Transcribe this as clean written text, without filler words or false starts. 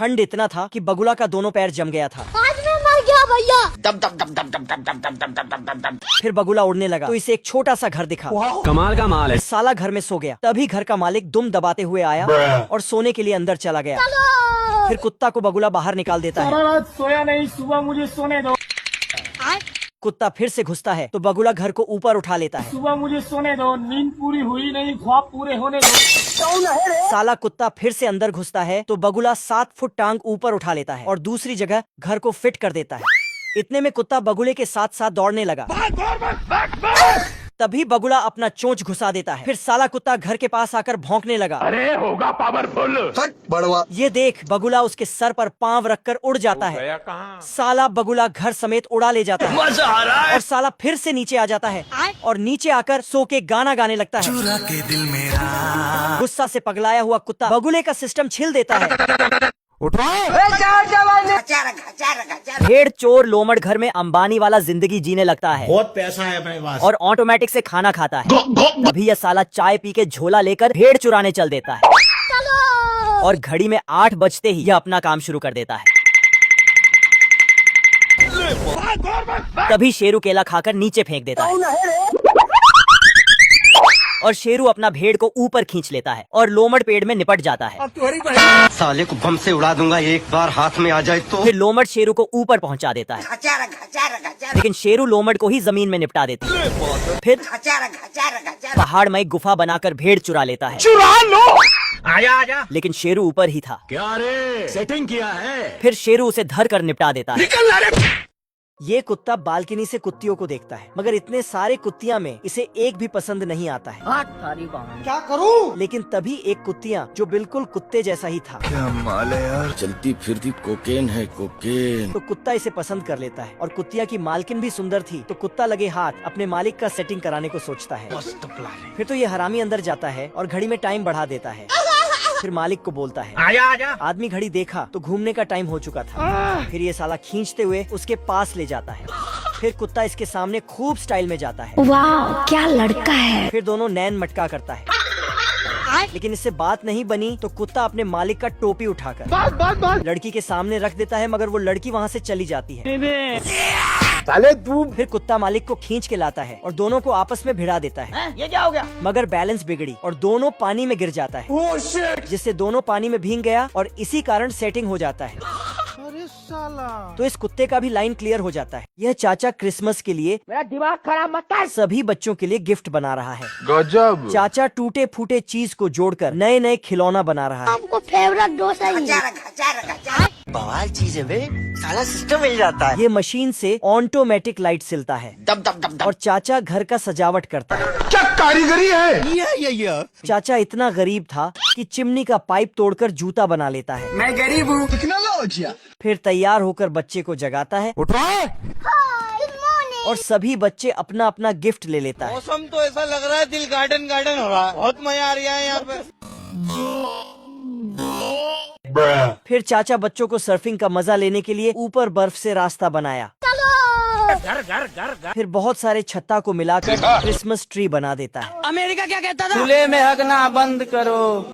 ठंड इतना था कि बगुला का दोनों पैर जम गया था। आज मैं मर गया भैया। दम दम दम दम दम दम दम दम दम दम दम दम दम। फिर बगुला उड़ने लगा तो इसे एक छोटा सा घर दिखा। कमाल का माल है। साला घर में सो गया। तभी घर का मालिक दुम दबाते हुए आया और सोने के लिए अंदर चला गया। फिर कुत्ता को बगुला बाहर निकाल देता है। रात सोया नहीं, सुबह मुझे सोने दो। कुत्ता फिर से घुसता है तो बगुला घर को ऊपर उठा लेता है। सुबह मुझे सोने दो, नींद पूरी हुई नहीं, ख्वाब पूरे होने दो। साला कुत्ता फिर से अंदर घुसता है तो बगुला 7 फुट टांग ऊपर उठा लेता है और दूसरी जगह घर को फिट कर देता है। इतने में कुत्ता बगुले के साथ साथ दौड़ने लगा। तभी बगुला अपना चोंच घुसा देता है। फिर साला कुत्ता घर के पास आकर भौंकने लगा। अरे होगा पावरफुल। बड़वा ये देख बगुला उसके सर पर पांव रखकर उड़ जाता है। साला बगुला घर समेत उड़ा ले जाता है। मजा आ रहा है। और साला फिर से नीचे आ जाता है और नीचे आकर सो के गाना गाने लगता है। चुरा के दिल मेरा। गुस्सा से पगलाया हुआ कुत्ता बगुले का सिस्टम छिल देता है। भेड़ चोर लोमड़ घर में अंबानी वाला जिंदगी जीने लगता है। बहुत पैसा है अपने पास। और ऑटोमेटिक से खाना खाता है। तभी यह साला चाय पी के झोला लेकर भेड़ चुराने चल देता है। और घड़ी में 8 बजते ही यह अपना काम शुरू कर देता है। तभी शेरू केला खाकर नीचे फेंक देता है। और शेरू अपना भेड़ को ऊपर खींच लेता है और लोमड़ पेड़ में निपट जाता है। साले को बम से उड़ा दूंगा, एक बार हाथ में आ जाए तो। फिर लोमड़ शेरू को ऊपर पहुंचा देता है, लेकिन शेरू लोमड़ को ही जमीन में निपटा देती है। फिर पहाड़ में एक गुफा बनाकर भेड़ चुरा लेता है। चुरा लो। आजा आजा। लेकिन शेरू ऊपर ही था। क्या रे, सेटिंग किया है? फिर शेरू उसे धर कर निपटा देता है। निकल रे। ये कुत्ता बालकनी से कुत्तियों को देखता है, मगर इतने सारे कुत्तियां में इसे एक भी पसंद नहीं आता है। क्या करूं? लेकिन तभी एक कुत्तियां जो बिल्कुल कुत्ते जैसा ही था, क्या माल है यार। चलती फिरती कोकेन है कोकेन। तो कुत्ता इसे पसंद कर लेता है। और कुत्तिया की मालकिन भी सुंदर थी तो कुत्ता लगे हाथ अपने मालिक का सेटिंग कराने को सोचता है। फिर तो ये हरामी अंदर जाता है और घड़ी में टाइम बढ़ा देता है। फिर मालिक को बोलता है, आजा आजा। आदमी घड़ी देखा तो घूमने का टाइम हो चुका था। फिर ये साला खींचते हुए उसके पास ले जाता है। फिर कुत्ता इसके सामने खूब स्टाइल में जाता है। वाह क्या लड़का है। फिर दोनों नैन मटका करता है। लेकिन इससे बात नहीं बनी तो कुत्ता अपने मालिक का टोपी उठाकर लड़की के सामने रख देता है, मगर वो लड़की वहाँ से चली जाती है। साले तू। फिर कुत्ता मालिक को खींच के लाता है और दोनों को आपस में भिड़ा देता है। ये क्या हो गया? मगर बैलेंस बिगड़ी और दोनों पानी में गिर जाता है, जिससे दोनों पानी में भीग गया और इसी कारण सेटिंग हो जाता है। अरे साला। तो इस कुत्ते का भी लाइन क्लियर हो जाता है। यह चाचा क्रिसमस के लिए मेरा दिमाग खराब मत कर। सभी बच्चों के लिए गिफ्ट बना रहा है। गजब। चाचा टूटे फूटे चीज को जोड़कर नए नए खिलौना बना रहा है। आपको फेवरेट डोसा ही है। बवाल चीज है बे, साला सिस्टम मिल जाता है। ये मशीन से ऑटोमेटिक लाइट सिलता है दम दम दम दम। और चाचा घर का सजावट करता है। क्या कारीगरी है। चाचा इतना गरीब था कि चिमनी का पाइप तोड़कर जूता बना लेता है। मैं गरीब हूँ। फिर तैयार होकर बच्चे को जगाता है और सभी बच्चे अपना अपना गिफ्ट ले लेता है। मौसम तो ऐसा लग रहा है दिल गार्डन गार्डन हो रहा है। बहुत मजा आ रहा है यहाँ पे। फिर चाचा बच्चों को सर्फिंग का मजा लेने के लिए ऊपर बर्फ से रास्ता बनाया। फिर बहुत सारे छत्ता को मिलाकर क्रिसमस ट्री बना देता है। अमेरिका क्या कहता था? खुले में हगना बंद करो।